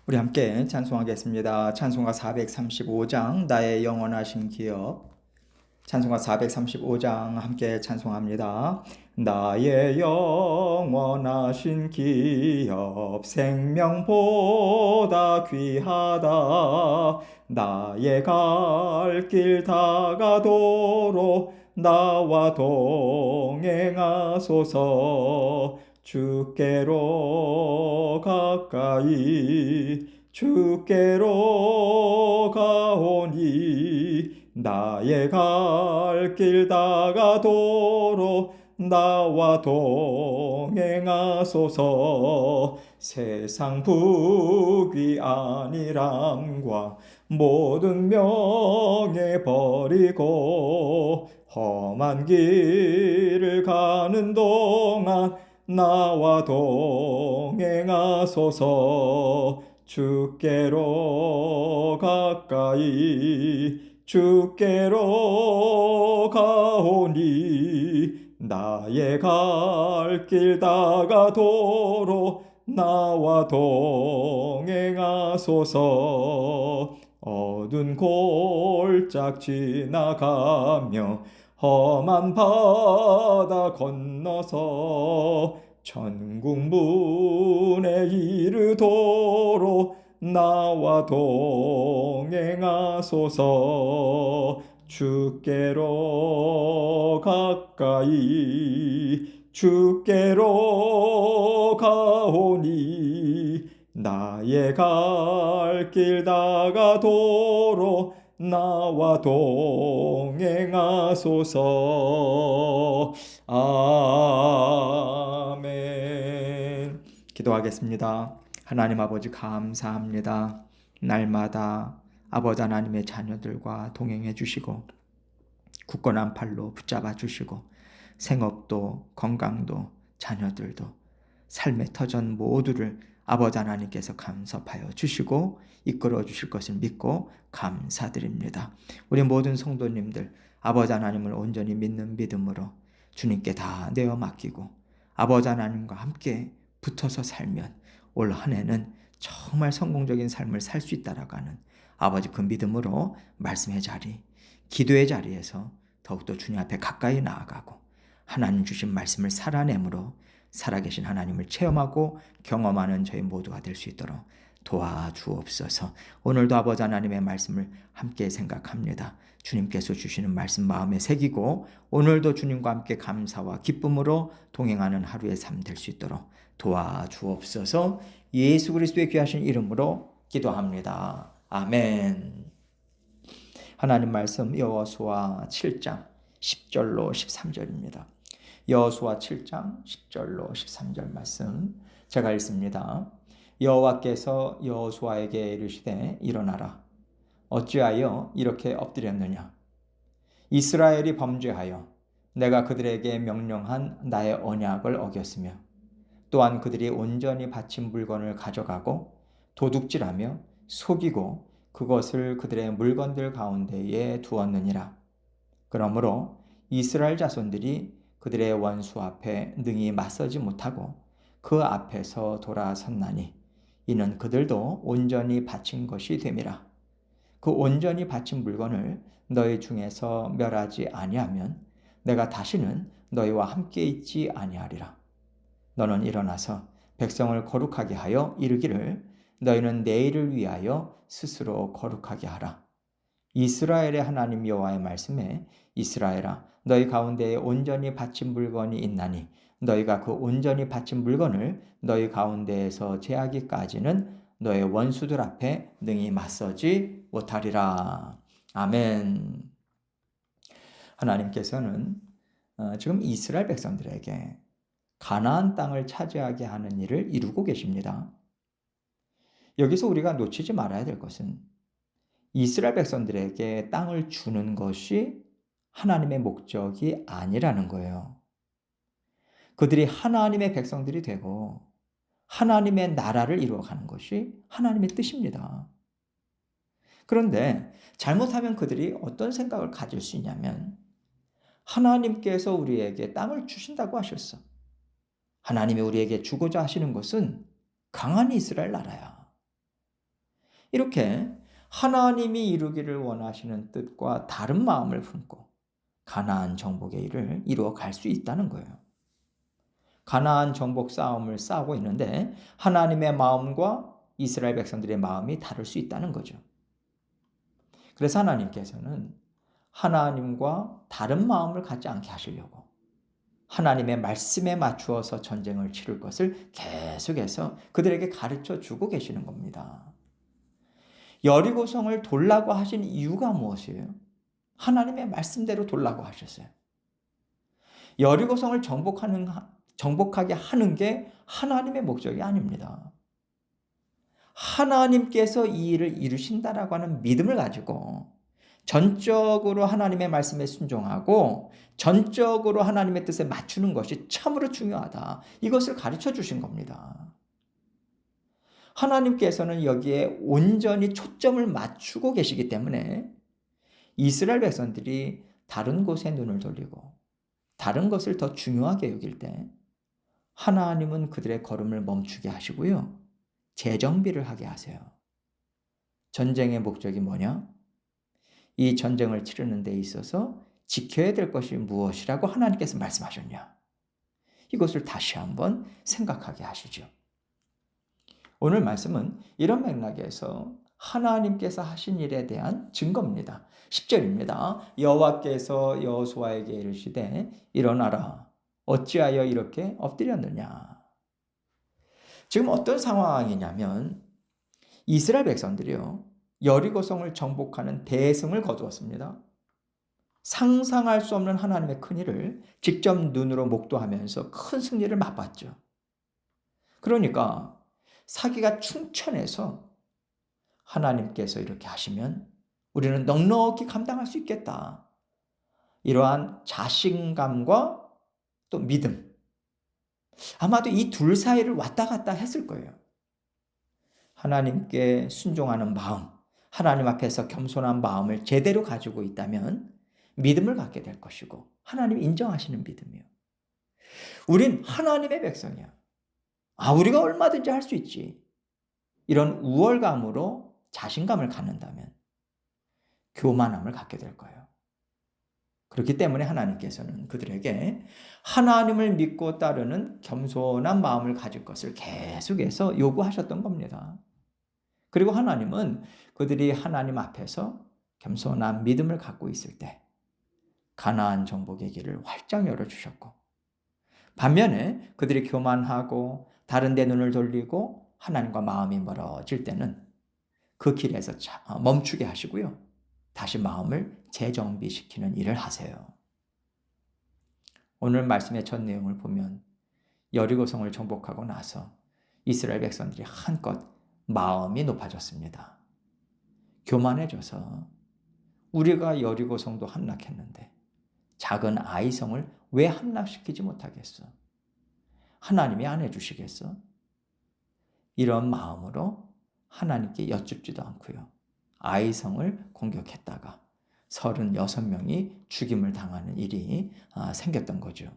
우리 함께 찬송하겠습니다. 찬송가 435장 나의 영원하신 기업. 찬송가 435장 함께 찬송합니다. 나의 영원하신 기업 생명보다 귀하다. 나의 갈 길 다가도록 나와 동행하소서. 주께로 가오니 나의 갈 길 다가도록 나와 동행하소서. 세상 부귀 안일함과 모든 명예 버리고 험한 길을 가는 동안 나와 동행하소서. 주께로 가오니 나의 갈 길 다가도록 나와 동행하소서. 어두운 골짝 지나가며 험한 바다 건너서 천국 문에 이르도록 나와 동행하소서. 주께로 가오니 나의 갈 길 다가도록 나와 동행하소서. 아멘. 기도하겠습니다. 하나님 아버지 감사합니다. 날마다 아버지 하나님의 자녀들과 동행해 주시고 굳건한 팔로 붙잡아 주시고 생업도 건강도 자녀들도 삶의 터전 모두를 아버지 하나님께서 간섭하여 주시고 이끌어 주실 것을 믿고 감사드립니다. 우리 모든 성도님들 아버지 하나님을 온전히 믿는 믿음으로 주님께 다 내어 맡기고 아버지 하나님과 함께 붙어서 살면 올 한 해는 정말 성공적인 삶을 살 수 있다라고 하는 아버지 그 믿음으로 말씀의 자리, 기도의 자리에서 더욱더 주님 앞에 가까이 나아가고 하나님 주신 말씀을 살아내므로 살아계신 하나님을 체험하고 경험하는 저희 모두가 될 수 있도록 도와주옵소서. 오늘도 아버지 하나님의 말씀을 함께 생각합니다. 주님께서 주시는 말씀 마음에 새기고 오늘도 주님과 함께 감사와 기쁨으로 동행하는 하루의 삶 될 수 있도록 도와주옵소서. 예수 그리스도의 귀하신 이름으로 기도합니다. 아멘. 하나님 말씀 여호수아 7장 10절로 13절입니다. 여호수아 7장 10절로 13절 말씀 제가 읽습니다. 여호와께서 여호수아에게 이르시되 일어나라. 어찌하여 이렇게 엎드렸느냐. 이스라엘이 범죄하여 내가 그들에게 명령한 나의 언약을 어겼으며 또한 그들이 온전히 바친 물건을 가져가고 도둑질하며 속이고 그것을 그들의 물건들 가운데에 두었느니라. 그러므로 이스라엘 자손들이 그들의 원수 앞에 능히 맞서지 못하고 그 앞에서 돌아섰나니 이는 그들도 온전히 바친 것이 됨이라. 그 온전히 바친 물건을 너희 중에서 멸하지 아니하면 내가 다시는 너희와 함께 있지 아니하리라. 너는 일어나서 백성을 거룩하게 하여 이르기를 너희는 내일을 위하여 스스로 거룩하게 하라. 이스라엘의 하나님 여호와의 말씀에 이스라엘아 너희 가운데에 온전히 바친 물건이 있나니 너희가 그 온전히 바친 물건을 너희 가운데에서 제하기까지는 너의 원수들 앞에 능히 맞서지 못하리라. 아멘. 하나님께서는 지금 이스라엘 백성들에게 가나안 땅을 차지하게 하는 일을 이루고 계십니다. 여기서 우리가 놓치지 말아야 될 것은 이스라엘 백성들에게 땅을 주는 것이 하나님의 목적이 아니라는 거예요. 그들이 하나님의 백성들이 되고 하나님의 나라를 이루어가는 것이 하나님의 뜻입니다. 그런데 잘못하면 그들이 어떤 생각을 가질 수 있냐면 하나님께서 우리에게 땅을 주신다고 하셨어. 하나님이 우리에게 주고자 하시는 것은 강한 이스라엘 나라야. 이렇게 하나님이 이루기를 원하시는 뜻과 다른 마음을 품고 가나안 정복의 일을 이루어 갈 수 있다는 거예요. 가나안 정복 싸움을 싸우고 있는데 하나님의 마음과 이스라엘 백성들의 마음이 다를 수 있다는 거죠. 그래서 하나님께서는 하나님과 다른 마음을 갖지 않게 하시려고 하나님의 말씀에 맞추어서 전쟁을 치를 것을 계속해서 그들에게 가르쳐 주고 계시는 겁니다. 여리고성을 돌라고 하신 이유가 무엇이에요? 하나님의 말씀대로 돌라고 하셨어요. 여리고성을 정복하게 하는 게 하나님의 목적이 아닙니다. 하나님께서 이 일을 이루신다라고 하는 믿음을 가지고 전적으로 하나님의 말씀에 순종하고 전적으로 하나님의 뜻에 맞추는 것이 참으로 중요하다. 이것을 가르쳐 주신 겁니다. 하나님께서는 여기에 온전히 초점을 맞추고 계시기 때문에 이스라엘 백성들이 다른 곳에 눈을 돌리고 다른 것을 더 중요하게 여길 때 하나님은 그들의 걸음을 멈추게 하시고요. 재정비를 하게 하세요. 전쟁의 목적이 뭐냐? 이 전쟁을 치르는 데 있어서 지켜야 될 것이 무엇이라고 하나님께서 말씀하셨냐? 이것을 다시 한번 생각하게 하시죠. 오늘 말씀은 이런 맥락에서 하나님께서 하신 일에 대한 증거입니다. 10절입니다. 여호와께서 여호수아에게 이르시되 일어나라. 어찌하여 이렇게 엎드렸느냐? 지금 어떤 상황이냐면 이스라엘 백성들이요. 여리고성을 정복하는 대승을 거두었습니다. 상상할 수 없는 하나님의 큰일을 직접 눈으로 목도하면서 큰 승리를 맛봤죠. 그러니까 사기가 충천해서 하나님께서 이렇게 하시면 우리는 넉넉히 감당할 수 있겠다. 이러한 자신감과 또 믿음. 아마도 이 둘 사이를 왔다 갔다 했을 거예요. 하나님께 순종하는 마음, 하나님 앞에서 겸손한 마음을 제대로 가지고 있다면 믿음을 갖게 될 것이고 하나님이 인정하시는 믿음이요. 우린 하나님의 백성이야. 우리가 얼마든지 할 수 있지. 이런 우월감으로 자신감을 갖는다면 교만함을 갖게 될 거예요. 그렇기 때문에 하나님께서는 그들에게 하나님을 믿고 따르는 겸손한 마음을 가질 것을 계속해서 요구하셨던 겁니다. 그리고 하나님은 그들이 하나님 앞에서 겸손한 믿음을 갖고 있을 때 가나안 정복의 길을 활짝 열어주셨고 반면에 그들이 교만하고 다른 데 눈을 돌리고 하나님과 마음이 멀어질 때는 그 길에서 멈추게 하시고요. 다시 마음을 재정비시키는 일을 하세요. 오늘 말씀의 첫 내용을 보면 여리고성을 정복하고 나서 이스라엘 백성들이 한껏 마음이 높아졌습니다. 교만해져서 우리가 여리고성도 함락했는데 작은 아이성을 왜 함락시키지 못하겠어? 하나님이 안 해주시겠어? 이런 마음으로 하나님께 여쭙지도 않고요. 아이성을 공격했다가 36명이 죽임을 당하는 일이 생겼던 거죠.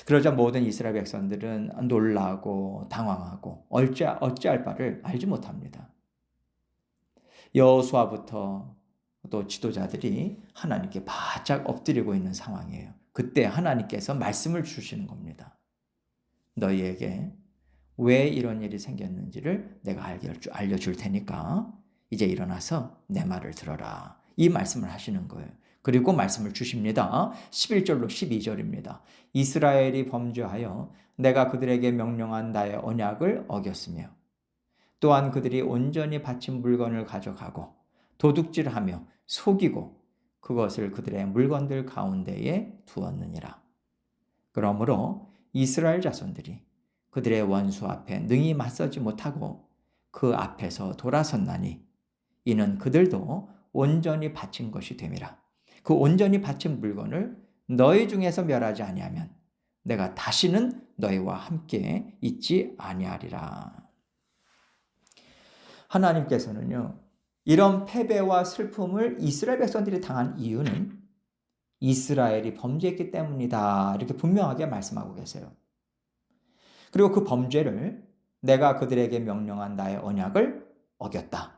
그러자 모든 이스라엘 백성들은 놀라고 당황하고 어찌할 바를 알지 못합니다. 여호수아부터 또 지도자들이 하나님께 바짝 엎드리고 있는 상황이에요. 그때 하나님께서 말씀을 주시는 겁니다. 너희에게 왜 이런 일이 생겼는지를 내가 알려줄 테니까 이제 일어나서 내 말을 들어라. 이 말씀을 하시는 거예요. 그리고 말씀을 주십니다. 11절로 12절입니다. 이스라엘이 범죄하여 내가 그들에게 명령한 나의 언약을 어겼으며 또한 그들이 온전히 바친 물건을 가져가고 도둑질하며 속이고 그것을 그들의 물건들 가운데에 두었느니라. 그러므로 이스라엘 자손들이 그들의 원수 앞에 능히 맞서지 못하고 그 앞에서 돌아섰나니 이는 그들도 온전히 바친 것이 됨이라. 그 온전히 바친 물건을 너희 중에서 멸하지 아니하면 내가 다시는 너희와 함께 있지 아니하리라. 하나님께서는요, 이런 패배와 슬픔을 이스라엘 백성들이 당한 이유는 이스라엘이 범죄했기 때문이다. 이렇게 분명하게 말씀하고 계세요. 그리고 그 범죄를 내가 그들에게 명령한 나의 언약을 어겼다.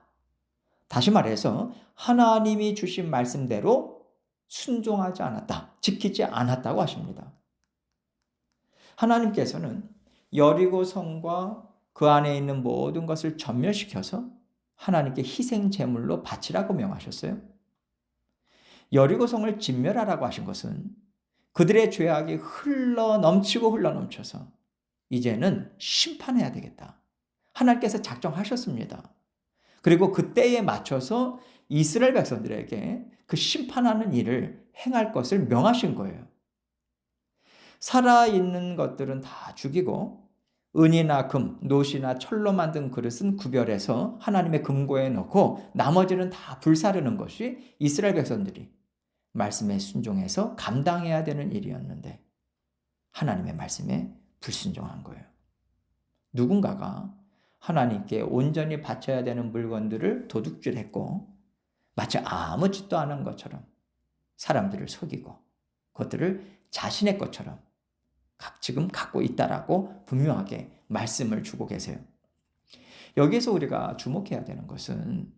다시 말해서 하나님이 주신 말씀대로 순종하지 않았다, 지키지 않았다고 하십니다. 하나님께서는 여리고 성과 그 안에 있는 모든 것을 전멸시켜서 하나님께 희생 제물로 바치라고 명하셨어요. 여리고 성을 진멸하라고 하신 것은 그들의 죄악이 흘러 넘쳐서 이제는 심판해야 되겠다, 하나님께서 작정하셨습니다. 그리고 그때에 맞춰서 이스라엘 백성들에게 그 심판하는 일을 행할 것을 명하신 거예요. 살아있는 것들은 다 죽이고 은이나 금, 노시나 철로 만든 그릇은 구별해서 하나님의 금고에 넣고 나머지는 다 불사르는 것이 이스라엘 백성들이 말씀에 순종해서 감당해야 되는 일이었는데 하나님의 말씀에 불순종한 거예요. 누군가가 하나님께 온전히 바쳐야 되는 물건들을 도둑질했고 마치 아무 짓도 안 한 것처럼 사람들을 속이고 그것들을 자신의 것처럼 지금 갖고 있다라고 분명하게 말씀을 주고 계세요. 여기서 우리가 주목해야 되는 것은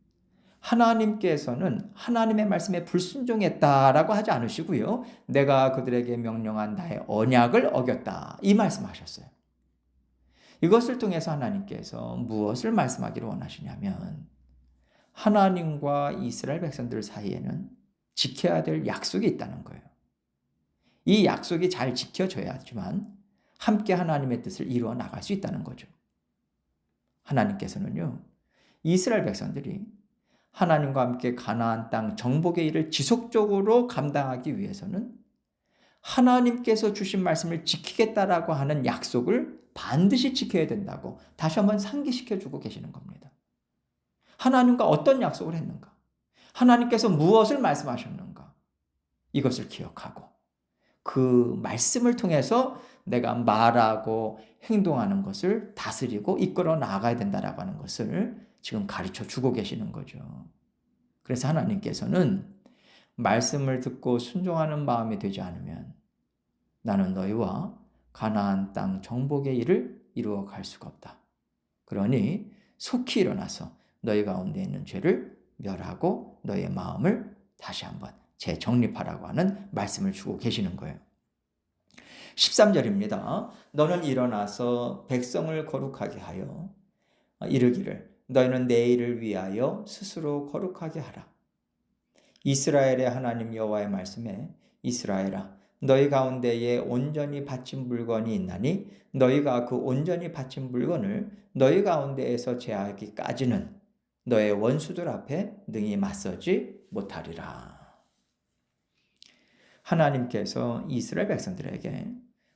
하나님께서는 하나님의 말씀에 불순종했다라고 하지 않으시고요, 내가 그들에게 명령한 나의 언약을 어겼다, 이 말씀하셨어요. 이것을 통해서 하나님께서 무엇을 말씀하기를 원하시냐면 하나님과 이스라엘 백성들 사이에는 지켜야 될 약속이 있다는 거예요. 이 약속이 잘 지켜져야지만 함께 하나님의 뜻을 이루어 나갈 수 있다는 거죠. 하나님께서는요, 이스라엘 백성들이 하나님과 함께 가나안 땅 정복의 일을 지속적으로 감당하기 위해서는 하나님께서 주신 말씀을 지키겠다라고 하는 약속을 반드시 지켜야 된다고 다시 한번 상기시켜 주고 계시는 겁니다. 하나님과 어떤 약속을 했는가? 하나님께서 무엇을 말씀하셨는가? 이것을 기억하고 그 말씀을 통해서 내가 말하고 행동하는 것을 다스리고 이끌어 나가야 된다라고 하는 것을 지금 가르쳐 주고 계시는 거죠. 그래서 하나님께서는 말씀을 듣고 순종하는 마음이 되지 않으면 나는 너희와 가나안 땅 정복의 일을 이루어 갈 수가 없다. 그러니 속히 일어나서 너희 가운데 있는 죄를 멸하고 너희의 마음을 다시 한번 재정립하라고 하는 말씀을 주고 계시는 거예요. 13절입니다. 너는 일어나서 백성을 거룩하게 하여 이르기를 너희는 내일을 위하여 스스로 거룩하게 하라. 이스라엘의 하나님 여호와의 말씀에 이스라엘아 너희 가운데에 온전히 바친 물건이 있나니 너희가 그 온전히 바친 물건을 너희 가운데에서 제하기까지는 너의 원수들 앞에 능히 맞서지 못하리라. 하나님께서 이스라엘 백성들에게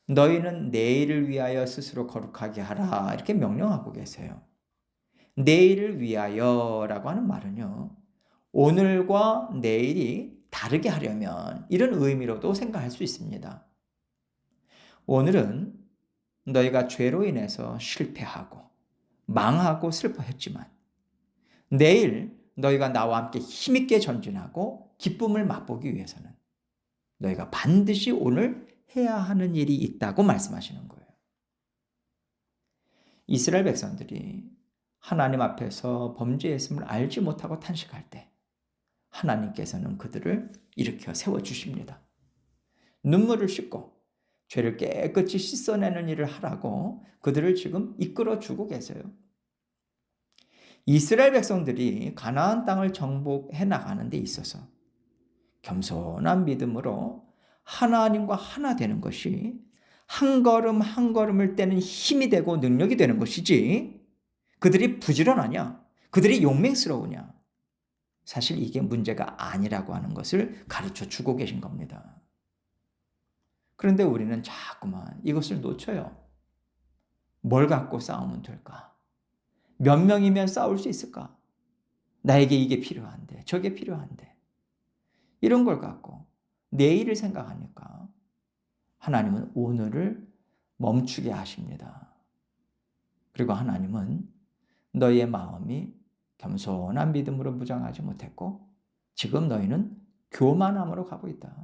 너희는 내일을 위하여 스스로 거룩하게 하라 이렇게 명령하고 계세요. 내일을 위하여라고 하는 말은요, 오늘과 내일이 다르게 하려면 이런 의미로도 생각할 수 있습니다. 오늘은 너희가 죄로 인해서 실패하고 망하고 슬퍼했지만 내일 너희가 나와 함께 힘있게 전진하고 기쁨을 맛보기 위해서는 너희가 반드시 오늘 해야 하는 일이 있다고 말씀하시는 거예요. 이스라엘 백성들이 하나님 앞에서 범죄했음을 알지 못하고 탄식할 때 하나님께서는 그들을 일으켜 세워주십니다. 눈물을 씻고 죄를 깨끗이 씻어내는 일을 하라고 그들을 지금 이끌어주고 계세요. 이스라엘 백성들이 가나안 땅을 정복해 나가는 데 있어서 겸손한 믿음으로 하나님과 하나 되는 것이 한 걸음 한 걸음을 떼는 힘이 되고 능력이 되는 것이지 그들이 부지런하냐, 그들이 용맹스러우냐, 사실 이게 문제가 아니라고 하는 것을 가르쳐 주고 계신 겁니다. 그런데 우리는 자꾸만 이것을 놓쳐요. 뭘 갖고 싸우면 될까? 몇 명이면 싸울 수 있을까? 나에게 이게 필요한데, 저게 필요한데. 이런 걸 갖고 내일을 생각하니까 하나님은 오늘을 멈추게 하십니다. 그리고 하나님은 너희의 마음이 겸손한 믿음으로 무장하지 못했고 지금 너희는 교만함으로 가고 있다.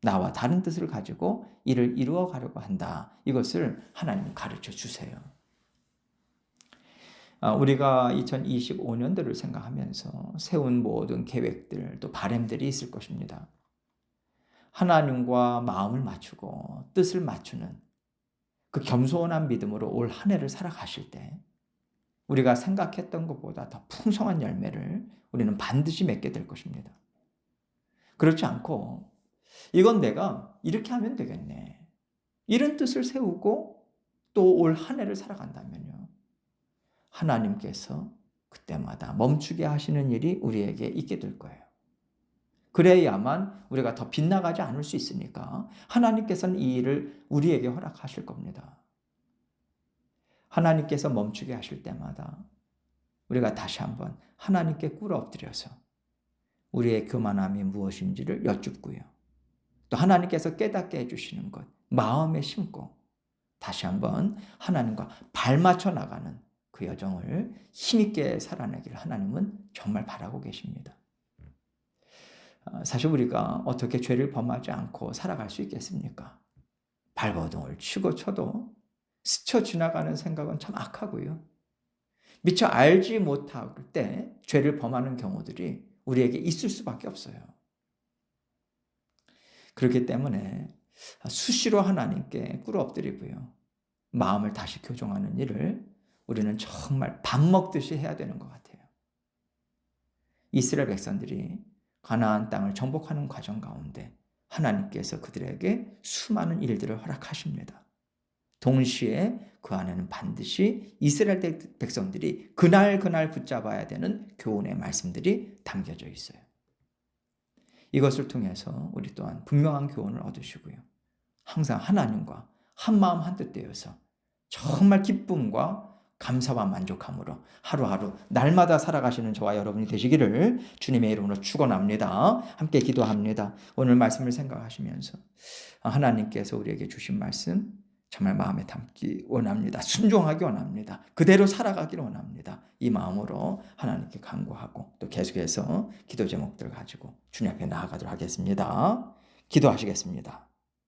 나와 다른 뜻을 가지고 이를 이루어 가려고 한다. 이것을 하나님은 가르쳐 주세요. 우리가 2025년도를 생각하면서 세운 모든 계획들 또 바람들이 있을 것입니다. 하나님과 마음을 맞추고 뜻을 맞추는 그 겸손한 믿음으로 올 한 해를 살아가실 때 우리가 생각했던 것보다 더 풍성한 열매를 우리는 반드시 맺게 될 것입니다. 그렇지 않고 이건 내가 이렇게 하면 되겠네. 이런 뜻을 세우고 또 올 한 해를 살아간다면요. 하나님께서 그때마다 멈추게 하시는 일이 우리에게 있게 될 거예요. 그래야만 우리가 더 빗나가지 않을 수 있으니까 하나님께서는 이 일을 우리에게 허락하실 겁니다. 하나님께서 멈추게 하실 때마다 우리가 다시 한번 하나님께 꿇어 엎드려서 우리의 교만함이 무엇인지를 여쭙고요. 또 하나님께서 깨닫게 해주시는 것 마음에 심고 다시 한번 하나님과 발맞춰 나가는 그 여정을 힘있게 살아내기를 하나님은 정말 바라고 계십니다. 사실 우리가 어떻게 죄를 범하지 않고 살아갈 수 있겠습니까? 발버둥을 치고 쳐도 스쳐 지나가는 생각은 참 악하고요. 미처 알지 못할 때 죄를 범하는 경우들이 우리에게 있을 수밖에 없어요. 그렇기 때문에 수시로 하나님께 꿇어 엎드리고요. 마음을 다시 교정하는 일을 우리는 정말 밥 먹듯이 해야 되는 것 같아요. 이스라엘 백성들이 가나안 땅을 정복하는 과정 가운데 하나님께서 그들에게 수많은 일들을 허락하십니다. 동시에 그 안에는 반드시 이스라엘 백성들이 그날 붙잡아야 되는 교훈의 말씀들이 담겨져 있어요. 이것을 통해서 우리 또한 분명한 교훈을 얻으시고요. 항상 하나님과 한마음 한뜻 되어서 정말 기쁨과 감사와 만족함으로 하루하루 날마다 살아가시는 저와 여러분이 되시기를 주님의 이름으로 축원합니다. 함께 기도합니다. 오늘 말씀을 생각하시면서 하나님께서 우리에게 주신 말씀 정말 마음에 담기 원합니다. 순종하기 원합니다. 그대로 살아가기를 원합니다. 이 마음으로 하나님께 간구하고 또 계속해서 기도 제목들 가지고 주님 앞에 나아가도록 하겠습니다. 기도하시겠습니다.